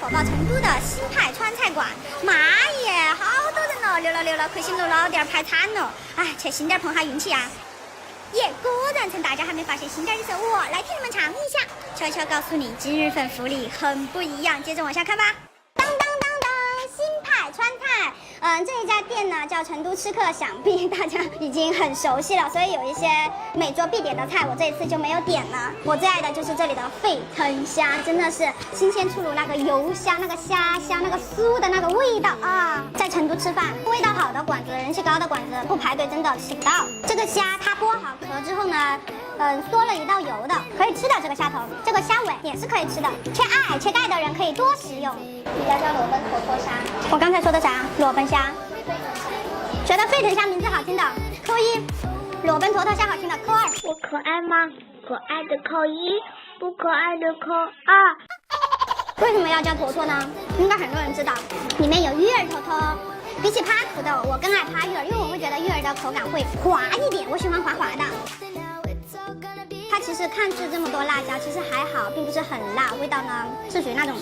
火爆成都的新派川菜馆。妈耶，好多人了，溜了，可惜我老店排惨了。哎，去新店碰下运气呀！耶，果然趁大家还没发现新店的时候，我来替你们唱一下。悄悄告诉你，今日份福利很不一样。接着往下看吧。当，新派川菜。这一家店呢叫成都吃客，想必大家已经很熟悉了，所以有一些每桌必点的菜，我这一次就没有点了。我最爱的就是这里的沸腾虾，真的是新鲜出炉那个油香、那个虾香、那个酥的那个味道啊！在成都吃饭，味道好的馆子、人气高的馆子不排队真的吃不到。这个虾它剥好壳之后呢，嗦了一道油的，可以吃的这个虾头，这个虾尾也是可以吃的。缺爱缺钙的人可以多食用。这家叫裸奔头拖虾，我刚才说的啥？裸奔虾。觉得沸腾虾名字好听的扣1，裸奔坨坨虾好听的扣2。我可爱吗？可爱的扣1，不可爱的扣2。为什么要叫坨坨呢？应该很多人知道，里面有鱼儿坨坨。比起趴土豆，我更爱趴鱼儿，因为我会觉得鱼儿的口感会滑一点，我喜欢滑滑的。它其实看似这么多辣椒，其实还好，并不是很辣，味道呢是属于那种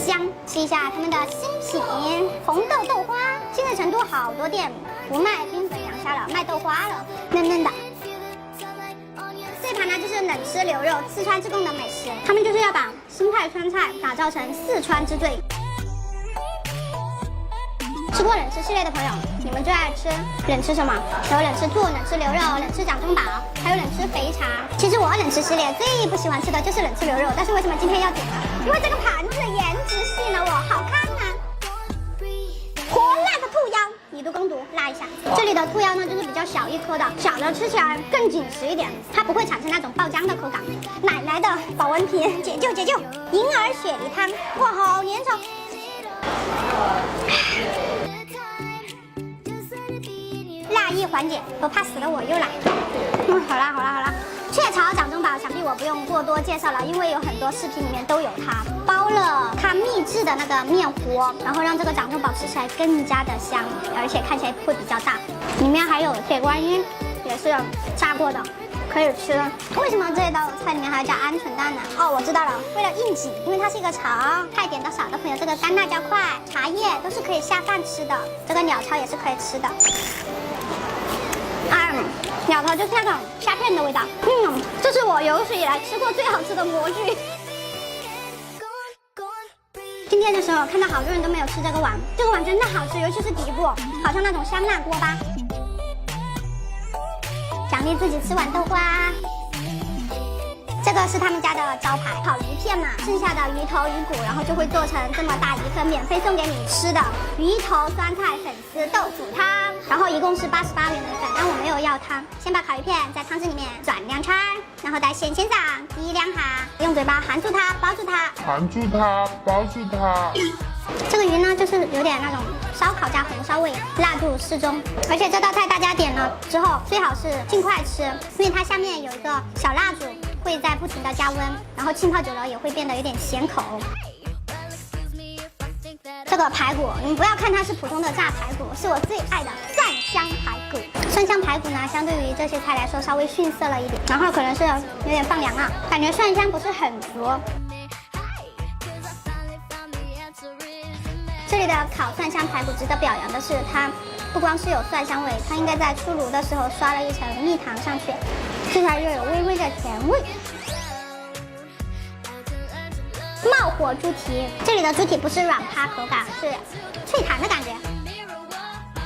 香。吃一下他们的新品红豆豆花，现在成都好多店不卖冰粉凉虾了，卖豆花了，嫩嫩的。这盘呢就是冷吃牛肉，四川自贡的美食，他们就是要把新派川菜打造成四川之最。吃过冷吃系列的朋友，你们最爱吃冷吃什么？有冷吃兔、冷吃牛肉、冷吃掌中宝，还有冷吃肥肠。其实我冷吃系列最不喜欢吃的就是冷吃牛肉，但是为什么今天要点呢？因为这个盘子颜值吸引了我，好看啊！火辣的兔腰，以毒攻毒，辣一下。这里的兔腰呢，就是比较小一颗的，小的吃起来更紧实一点，它不会产生那种爆浆的口感。奶奶的保温瓶，解救！银耳雪梨汤，哇，好粘稠。辣意缓解，不怕死的我又来。好啦。雀巢掌中宝，想必我不用过多介绍了，因为有很多视频里面都有它，包了它秘制的那个面糊，然后让这个掌中宝吃起来更加的香，而且看起来会比较大。里面还有铁观音，也是炸过的，可以吃。为什么这道菜里面还要加鹌鹑蛋呢？哦，我知道了，为了应景，因为它是一个肠。菜点的少的朋友，这个干辣椒块、茶叶都是可以下饭吃的，这个鸟巢也是可以吃的。鸟巢就是那种虾片的味道。这是我有史以来吃过最好吃的模具。今天的时候看到好多人都没有吃这个碗，这个碗真的好吃，尤其是底部，好像那种香辣锅巴。奖励自己吃碗豆花。这个是他们家的招牌，烤鱼片嘛，剩下的鱼头鱼骨，然后就会做成这么大一份，免费送给你吃的鱼头酸菜粉丝豆腐汤，然后一共是88元的一份，但我没有要汤，先把烤鱼片在汤汁里面转2圈，然后在线上滴2下，用嘴巴含住它，包住它，这个鱼呢，就是有点那种烧烤加红烧味，辣度适中。而且这道菜大家点了之后，最好是尽快吃，因为它下面有一个小蜡烛，会在不停的加温，然后浸泡久了也会变得有点咸口。这个排骨，你们不要看它是普通的炸排骨，是我最爱的蒜香排骨。蒜香排骨呢，相对于这些菜来说稍微逊色了一点，然后可能是有点放凉啊，感觉蒜香不是很足。这里的烤蒜香排骨值得表扬的是，它不光是有蒜香味，它应该在出炉的时候刷了一层蜜糖上去，吃起来又有微微的甜味。冒火猪蹄，这里的猪蹄不是软趴口感，是脆弹的感觉。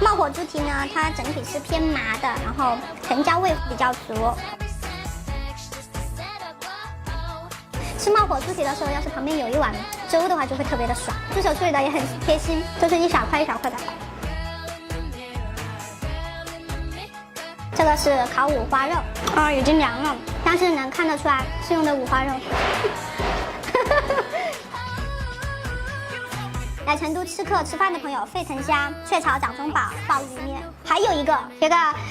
冒火猪蹄呢，它整体是偏麻的，然后藤椒味比较足。吃冒火猪蹄的时候，要是旁边有一碗粥的话，就会特别的爽。猪手处理的也很贴心，都是一小块一小块的。这个是烤五花肉，已经凉了，但是能看得出来是用的五花肉。来成都吃客吃饭的朋友，沸腾虾、雀巢掌中宝、鲍鱼面，还有一个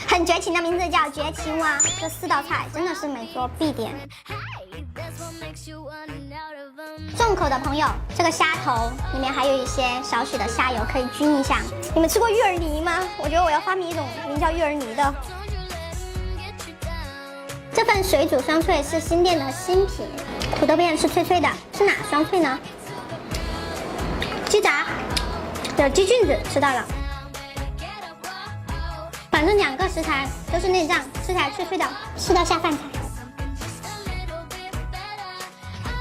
很绝情的名字叫绝情蛙。这4道菜真的是每桌必点。重口的朋友，这个虾头里面还有一些少许的虾油，可以均一下。你们吃过芋儿泥吗？我觉得我要发明一种名叫芋儿泥的。这份水煮双脆是新店的新品，土豆片是脆脆的，是哪双脆呢？鸡杂，有鸡菌子，吃到了。反正2个食材都是内脏，吃起来脆脆的，吃到下饭菜。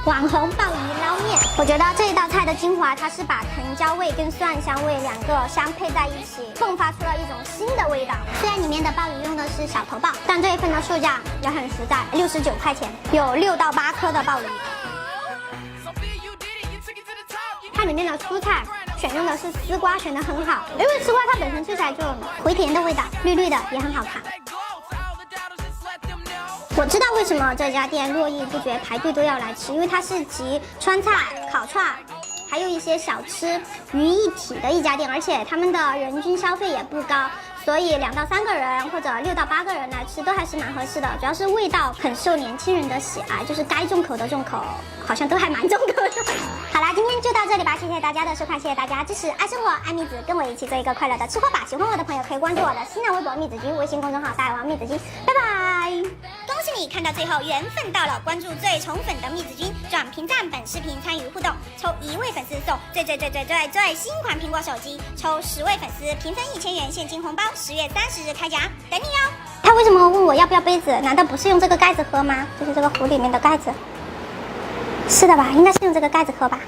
网红鲍鱼捞面，我觉得这一道菜的精华，它是把藤椒味跟蒜香味2个相配在一起，迸发出了一种新的味道。虽然里面的鲍鱼用的是小头鲍，但这一份的售价也很实在，69块钱，有6到8颗的鲍鱼。它里面的蔬菜选用的是丝瓜，选的很好，因为丝瓜它本身吃起来就回甜的味道，绿绿的也很好看。我知道为什么这家店络绎不绝，排队都要来吃，因为它是集川菜、烤串，还有一些小吃于一体的一家店，而且他们的人均消费也不高，所以2到3个人或者6到8个人来吃都还是蛮合适的。主要是味道很受年轻人的喜爱，就是该重口的重口，好像都还蛮重口的。好啦，今天就到这里吧，谢谢大家的收看，谢谢大家支持爱生活爱蜜子，跟我一起做一个快乐的吃货吧。喜欢我的朋友可以关注我的新浪微博蜜子君，微信公众号大胃王蜜子君，拜拜。恭喜你看到最后，缘分到了，关注最宠粉的蜜子君，转评赞本视频参与互动，抽1位粉丝送最新款苹果手机，抽10位粉丝评分1000元现金红包，10月30日开奖，等你哟。他为什么问我要不要杯子？难道不是用这个盖子喝吗？就是这个壶里面的盖子。是的吧，应该是用这个盖子喝吧。